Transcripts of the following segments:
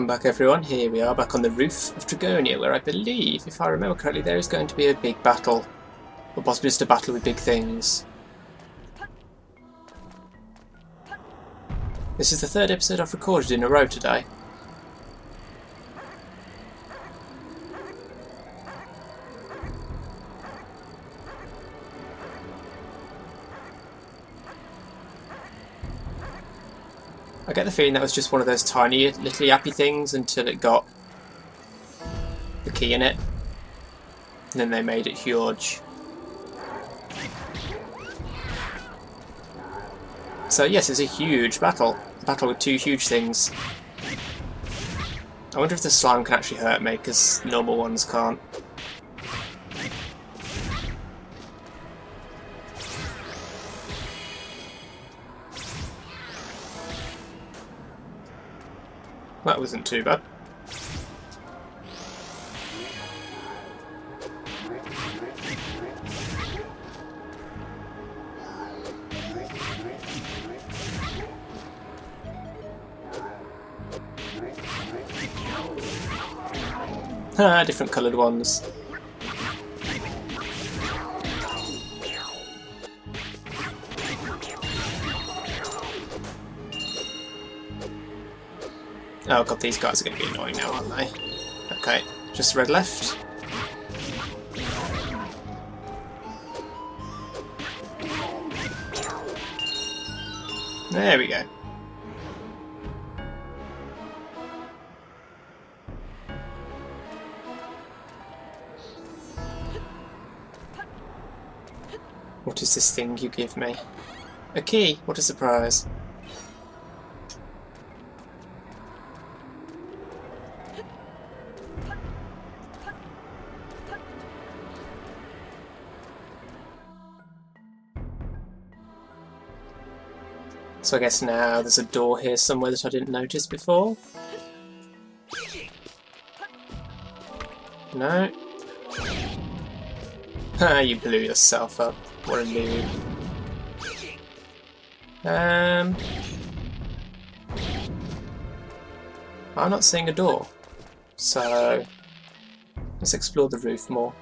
Welcome back everyone, here we are back on the roof of Dragonia, where I believe, if I remember correctly, there is going to be a big battle. Or possibly just a battle with big things. This is the third episode I've recorded in a row today. I get the feeling that was just one of those tiny little yappy things until it got the key in it. And then they made it huge. So yes, it's a huge battle. A battle with two huge things. I wonder if the slime can actually hurt me, because normal ones can't. That wasn't too bad. Ah, different coloured ones. Oh god, these guys are going to be annoying now, aren't they? Okay, just red left. There we go. What is this thing you give me? A key! What a surprise. So I guess now there's a door here somewhere that I didn't notice before. No. Ah, you blew yourself up. What a noob. I'm not seeing a door. So let's explore the roof more.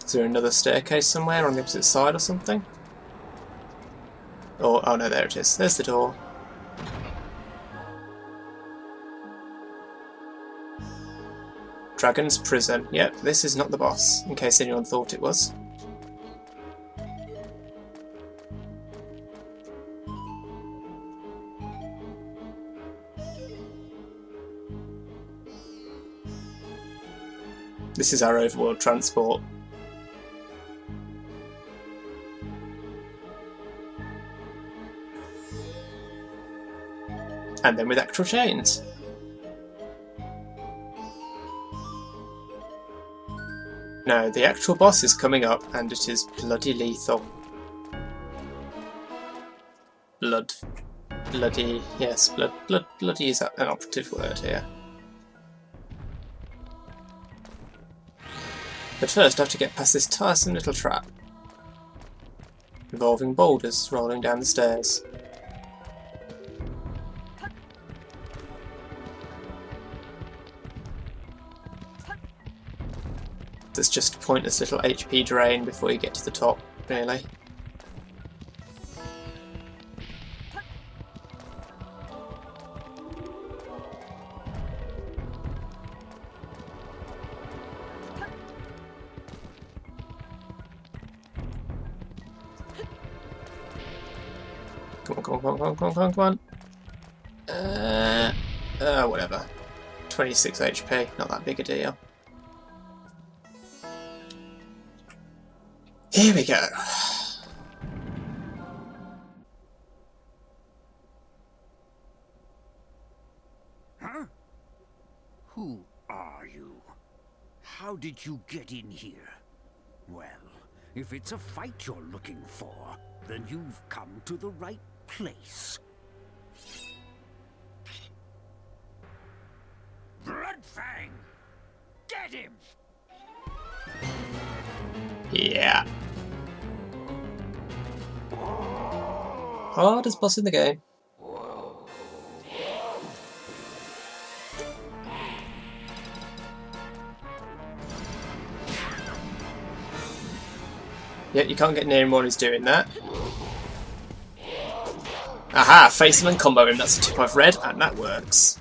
Is there another staircase somewhere on the opposite side or something? Oh no, there it is. There's the door. Dragon's Prison. Yep, this is not the boss, in case anyone thought it was. This is our overworld transport. And then with actual chains. No, the actual boss is coming up and it is bloody lethal. Bloody, yes, bloody is an operative word here. But first I have to get past this tiresome little trap, involving boulders rolling down the stairs. There's just a pointless little HP drain before you get to the top, really. Come on. Whatever. 26 HP, not that big a deal. Here we go. Huh? Who are you? How did you get in here? Well, if it's a fight you're looking for, then you've come to the right place. Bloodfang! Get him! Yeah. Hardest boss in the game. Yeah, you can't get near him while he's doing that. Aha! Face him and combo him. That's a tip I've read, and that works.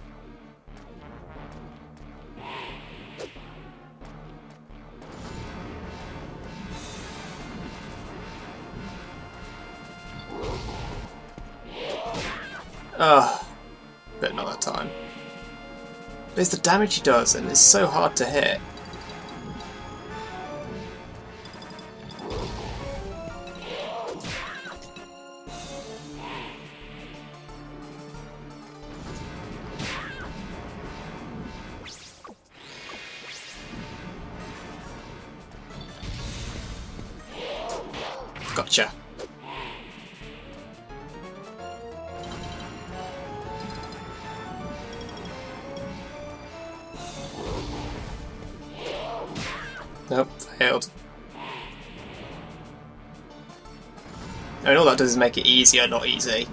Oh, but not that time. But it's the damage he does, and it's so hard to hit. Gotcha. Nope, failed. I mean, all that does is make it easier, not easy.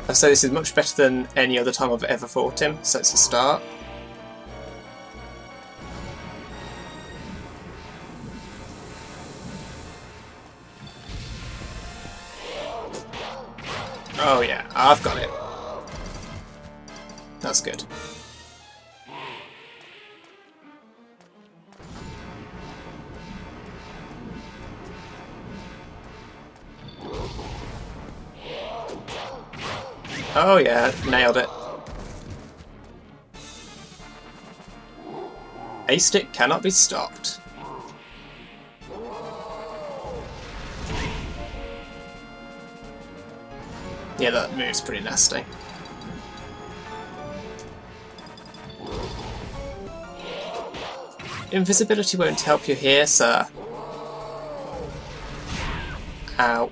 I say this is much better than any other time I've ever fought him, so it's a start. Oh yeah, I've got it. That's good. Oh yeah, nailed it. A stick cannot be stopped. Yeah, that move's pretty nasty. Invisibility won't help you here, sir. Ow.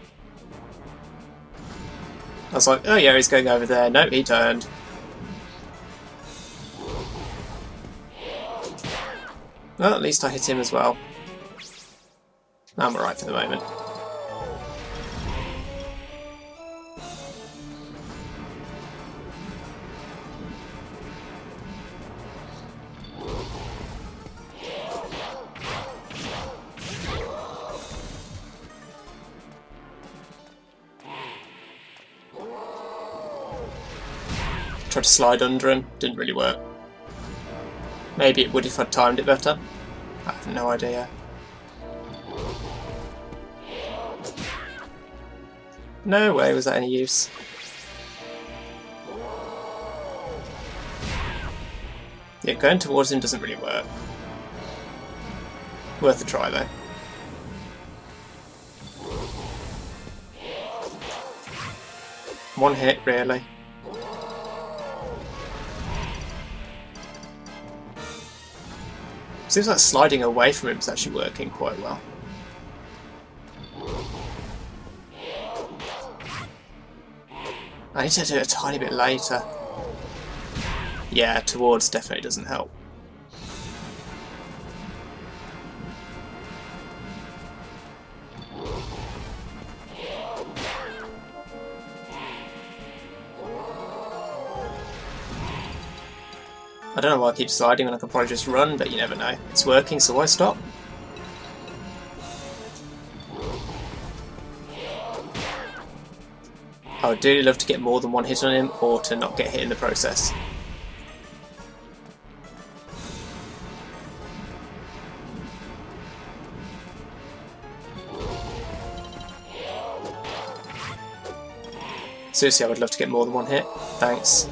I was like, oh yeah, he's going over there. No, he turned. Well, at least I hit him as well. I'm alright for the moment. Tried to slide under him, didn't really work. Maybe it would if I'd timed it better. I have no idea. No way was that any use. Yeah, going towards him doesn't really work. Worth a try though. One hit, really. Seems like sliding away from him is actually working quite well. I need to do it a tiny bit later. Yeah, towards definitely doesn't help. I don't know why I keep sliding when I could probably just run, but you never know. It's working, so why stop? I would really love to get more than one hit on him, or to not get hit in the process. Seriously, I would love to get more than one hit. Thanks.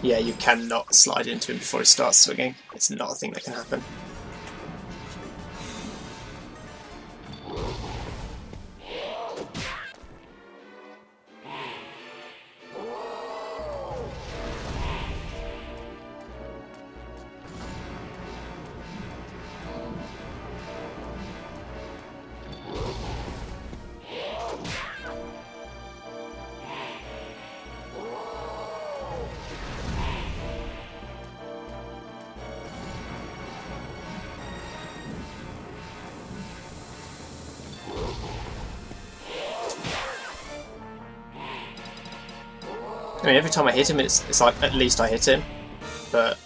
Yeah, you cannot slide into him before he starts swinging. It's not a thing that can happen. mean, every time I hit him, it's like at least I hit him, but.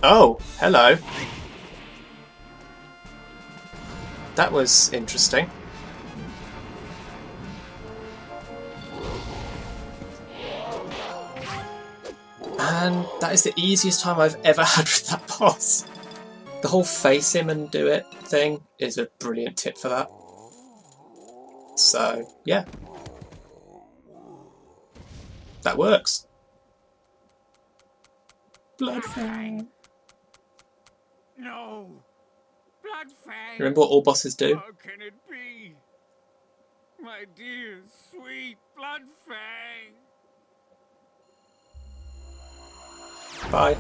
Oh, hello. That was interesting. And that is the easiest time I've ever had with that boss. The whole face him and do it thing is a brilliant tip for that. So, yeah. That works. Bloodfang. No! Bloodfang! Remember what all bosses do? How can it be? My dear, sweet Bloodfang! Bye.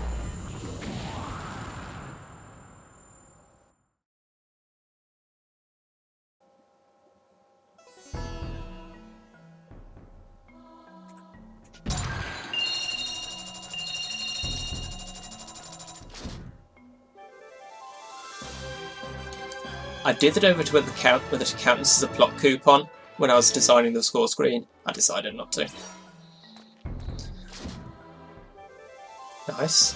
I dithered over to whether to count this as a plot coupon when I was designing the score screen. I decided not to. Nice.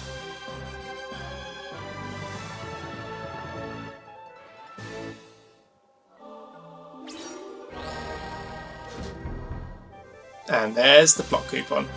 And there's the plot coupon.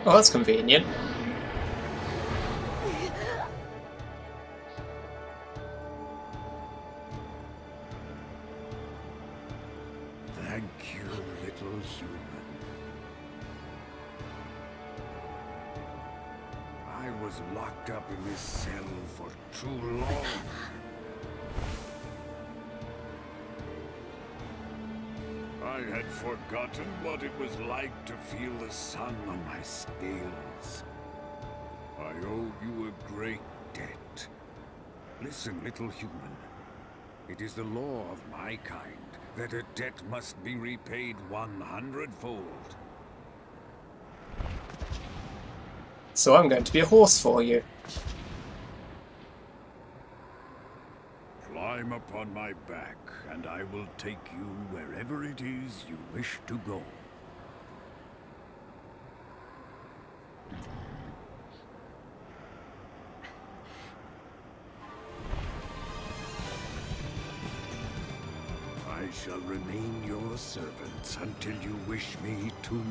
Well, that's convenient. Thank you, little human. I was locked up in this cell for too long. I had forgotten what it was like to feel the sun on my scales. I owe you a great debt. Listen, little human. It is the law of my kind that a debt must be repaid 100-fold. So I'm going to be a horse for you. Climb upon my back, and I will take you wherever it is you wish to go. I shall remain your servant until you wish me to leave.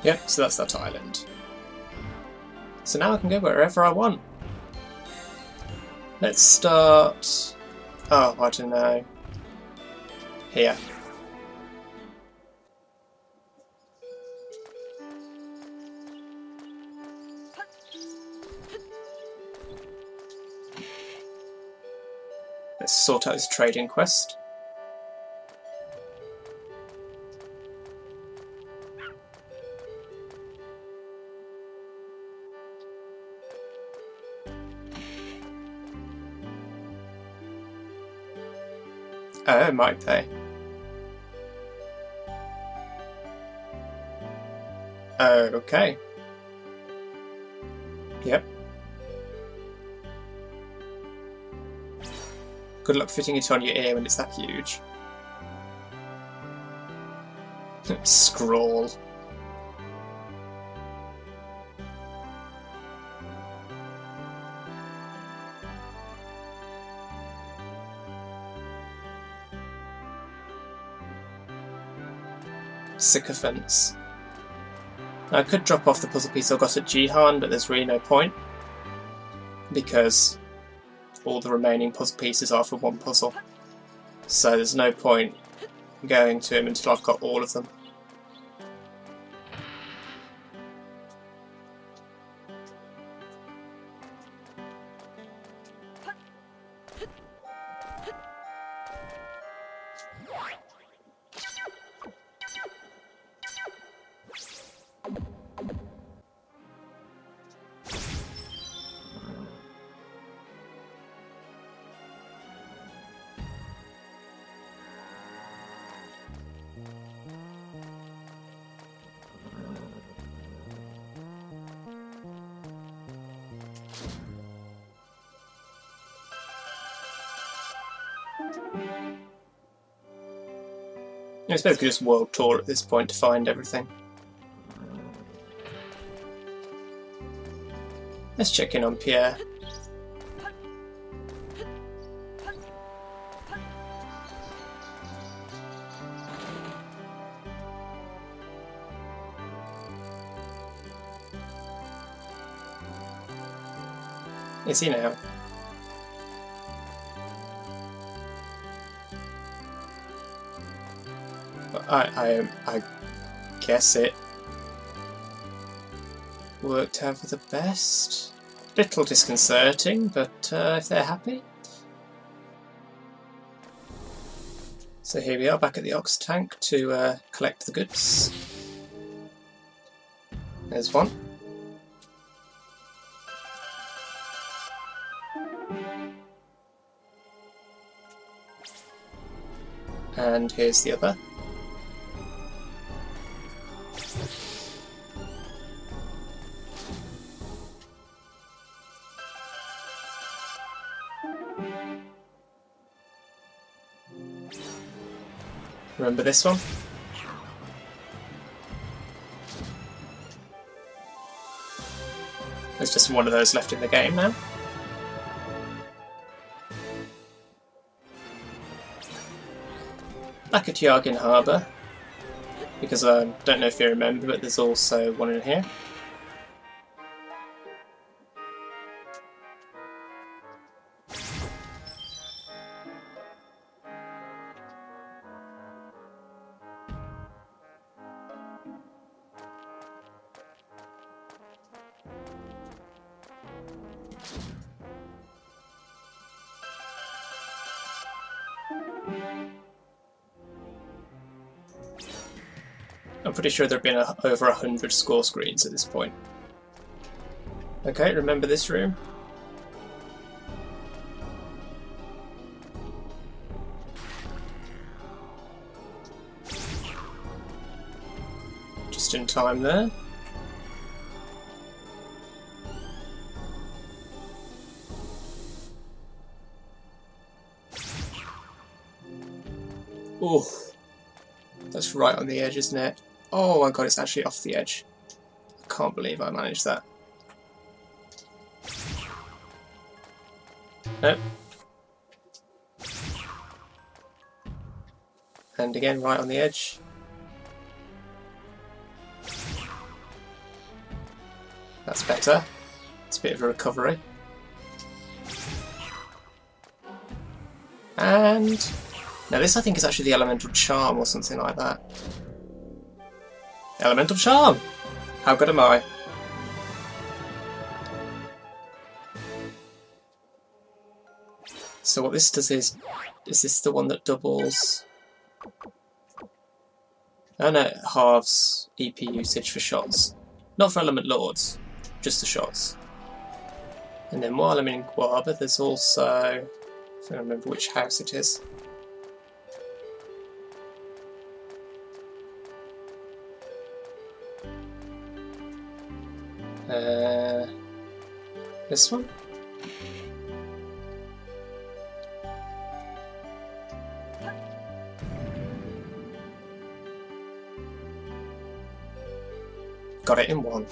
Yep, so that's that island. So now I can go wherever I want. Let's start... oh, I don't know. Here. Let's sort out this trading quest. Oh, might they? Okay. Yep. Good luck fitting it on your ear when it's that huge. Scroll. Sycophants. I could drop off the puzzle piece I got at Jihan, but there's really no point, because all the remaining puzzle pieces are for one puzzle. So there's no point going to him until I've got all of them. I suppose I could just world tour at this point to find everything. Let's check in on Pierre. Is he now? I guess it worked out for the best. Little disconcerting, but if they're happy. So here we are back at the ox tank to collect the goods. There's one. And here's the other. Remember this one? There's just one of those left in the game now. Back at Yargin Harbour, because I don't know if you remember, but there's also one in here. I'm pretty sure there have been over 100 score screens at this point. Okay, remember this room? Just in time there. Oh, that's right on the edge, isn't it? Oh my god, it's actually off the edge. I can't believe I managed that. Nope. And again, right on the edge. That's better. It's a bit of a recovery. And now this I think is actually the elemental charm or something like that. Elemental charm! How good am I? So what this does is this the one that doubles? Oh no, it halves EP usage for shots. Not for Element Lords, just the shots. And then while I'm in Guaba, there's also, if I remember which house it is. This one? Got it in one.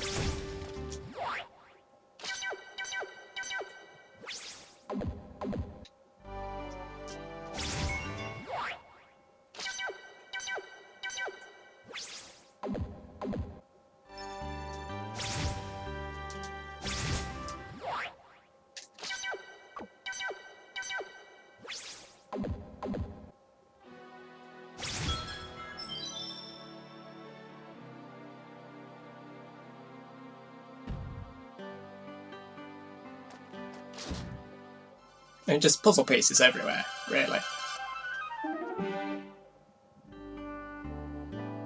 And just puzzle pieces everywhere, really.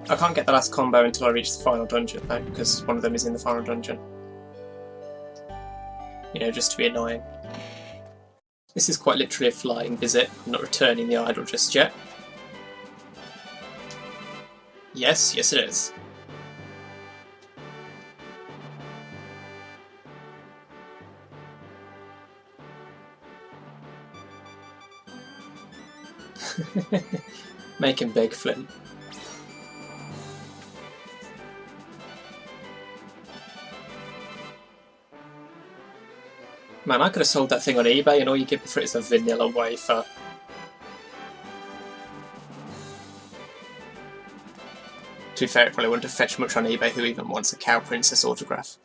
I can't get the last combo until I reach the final dungeon, though, because one of them is in the final dungeon. You know, just to be annoying. This is quite literally a flying visit. I'm not returning the idol just yet. Yes, yes it is. Make him big, Flint. Man, I could have sold that thing on eBay and all you give me for it is a vanilla wafer. To be fair, it probably wouldn't have fetched much on eBay. Who even wants a Cow Princess autograph?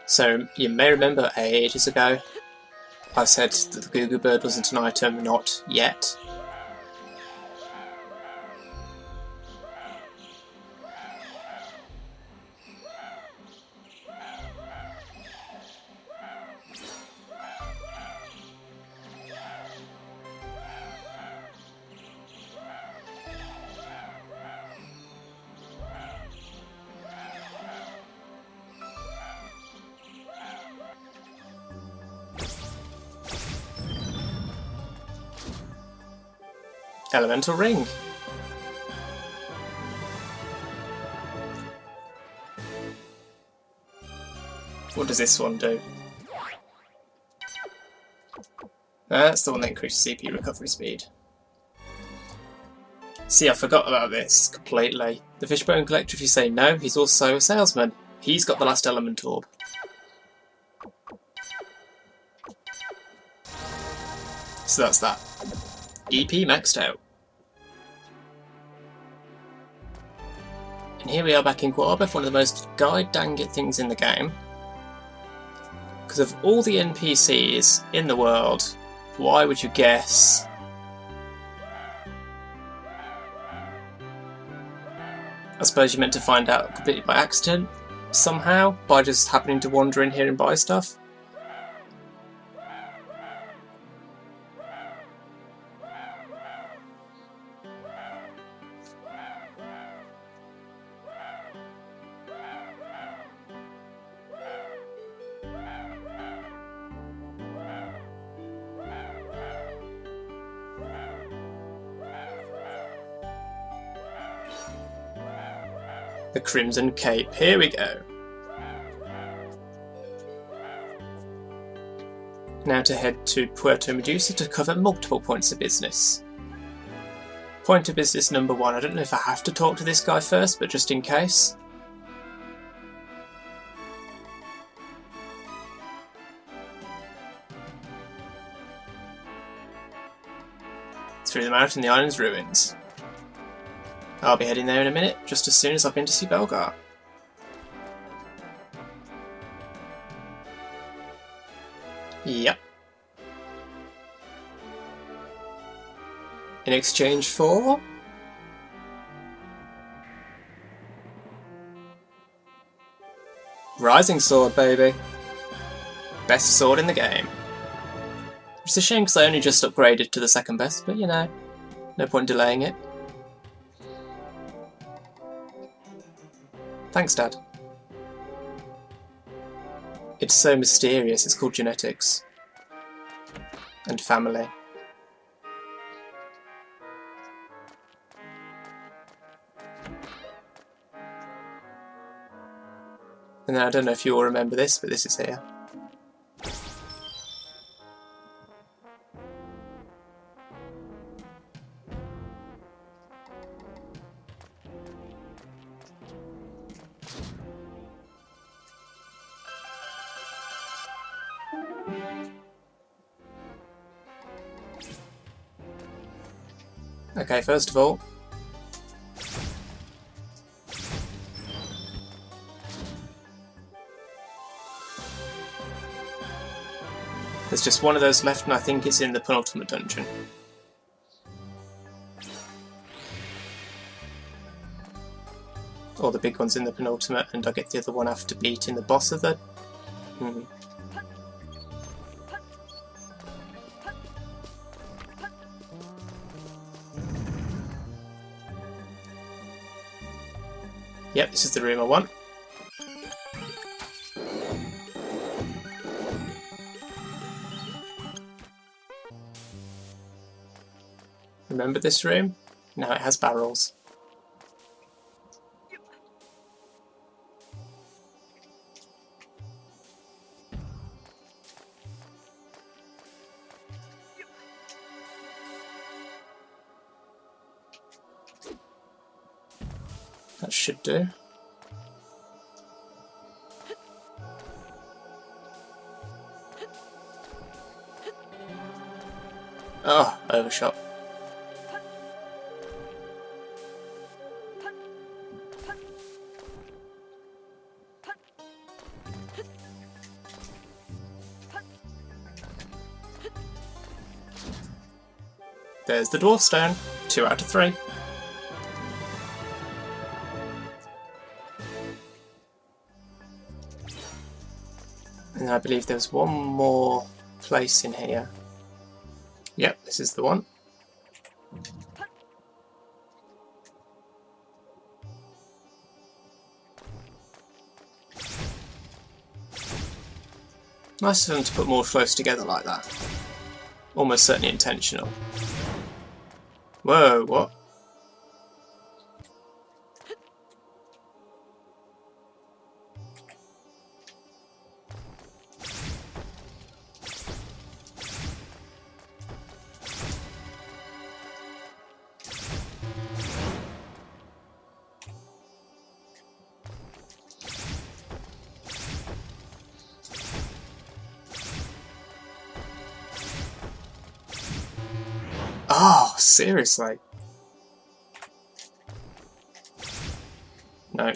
So, you may remember ages ago, I said that the Goo Goo Bird wasn't an item, not yet. Elemental Ring. What does this one do? That's the one that increases CP recovery speed. See, I forgot about this completely. The Fishbone Collector, if you say no, he's also a salesman. He's got the last element orb. So that's that. EP maxed out. And here we are back in Guaba, one of the most god-dang-it things in the game. Because of all the NPCs in the world, why would you guess? I suppose you meant to find out completely by accident, somehow, by just happening to wander in here and buy stuff. The Crimson Cape, here we go. Now to head to Puerto Medusa to cover multiple points of business. Point of business number 1, I don't know if I have to talk to this guy first, but just in case. Through the mountain, the island's ruins. I'll be heading there in a minute, just as soon as I've been to see Belgar. Yep. In exchange for... Rising Sword, baby. Best sword in the game. It's a shame because I only just upgraded to the second best, but you know, no point delaying it. Thanks, Dad. It's so mysterious, it's called genetics. And family. And then I don't know if you all remember this, but this is here. Okay, first of all, there's just one of those left, and I think it's in the penultimate dungeon. Or the big one's in the penultimate, and I get the other one after beating the boss of the... Yep, this is the room I want. Remember this room? Now it has barrels. That should do. Oh, overshot. There's the dwarf stone. 2 out of 3. And I believe there's one more place in here. Yep, this is the one. Nice of them to put more close together like that. Almost certainly intentional. Whoa, what? Oh, seriously? No.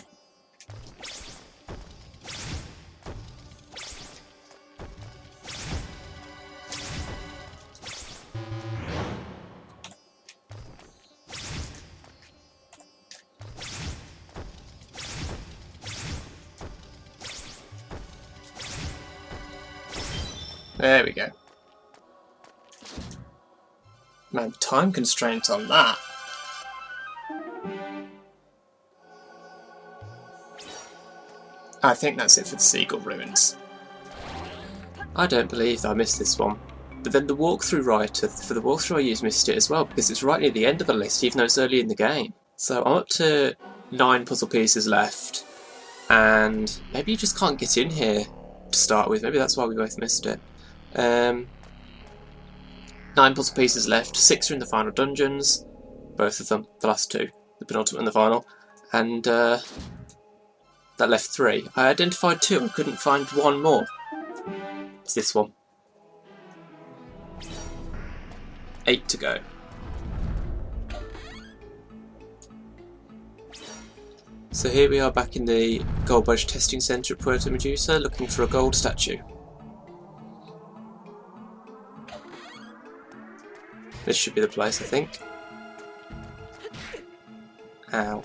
There we go. Man, time constraints on that. I think that's it for the Seagull Ruins. I don't believe I missed this one. But then the walkthrough writer, for the walkthrough I used, missed it as well, because it's right near the end of the list, even though it's early in the game. So I'm up to 9 puzzle pieces left, and maybe you just can't get in here to start with. Maybe that's why we both missed it. 9 puzzle pieces left, 6 are in the final dungeons, both of them, the last 2, the penultimate and the final, and that left 3. I identified 2, I couldn't find 1 more. It's this one. 8 to go. So here we are back in the Gold Badge Testing Centre at Puerto Medusa, looking for a gold statue. This should be the place, I think. Ow.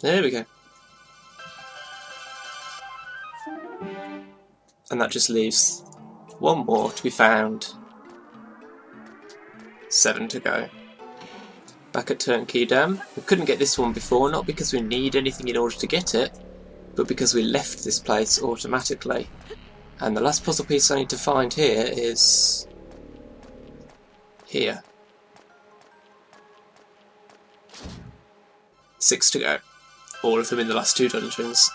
There we go. And that just leaves one more to be found. 7 to go. Back at Turnkey Dam. We couldn't get this one before, not because we need anything in order to get it, but because we left this place automatically. And the last puzzle piece I need to find here is here. 6 to go. All of them in the last 2 dungeons.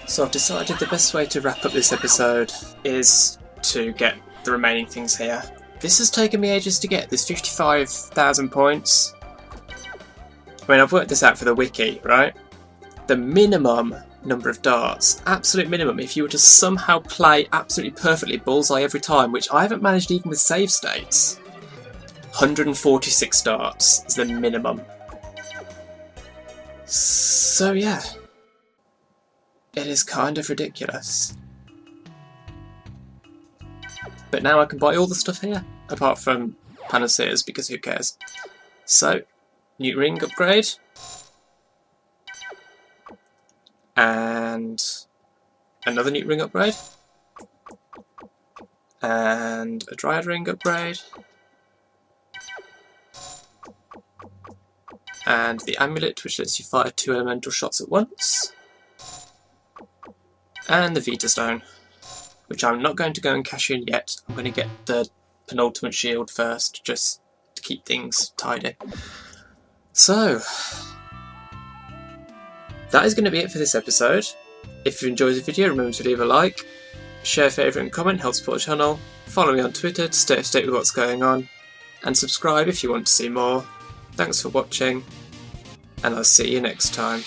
So I've decided the best way to wrap up this episode is to get the remaining things here. This has taken me ages to get, this 55,000 points. I mean, I've worked this out for the wiki, right? The minimum number of darts, absolute minimum, if you were to somehow play absolutely perfectly bullseye every time, which I haven't managed even with save states, 146 darts is the minimum. So yeah. It is kind of ridiculous. But now I can buy all the stuff here, apart from panaceas, because who cares. So, new ring upgrade. And another new ring upgrade. And a dryad ring upgrade. And the amulet, which lets you fire 2 elemental shots at once. And the Vita Stone, which I'm not going to go and cash in yet. I'm going to get the penultimate shield first, just to keep things tidy. So, that is going to be it for this episode. If you enjoyed the video, remember to leave a like, share, favourite and comment, help support the channel, follow me on Twitter to stay up to date with what's going on, and subscribe if you want to see more. Thanks for watching, and I'll see you next time.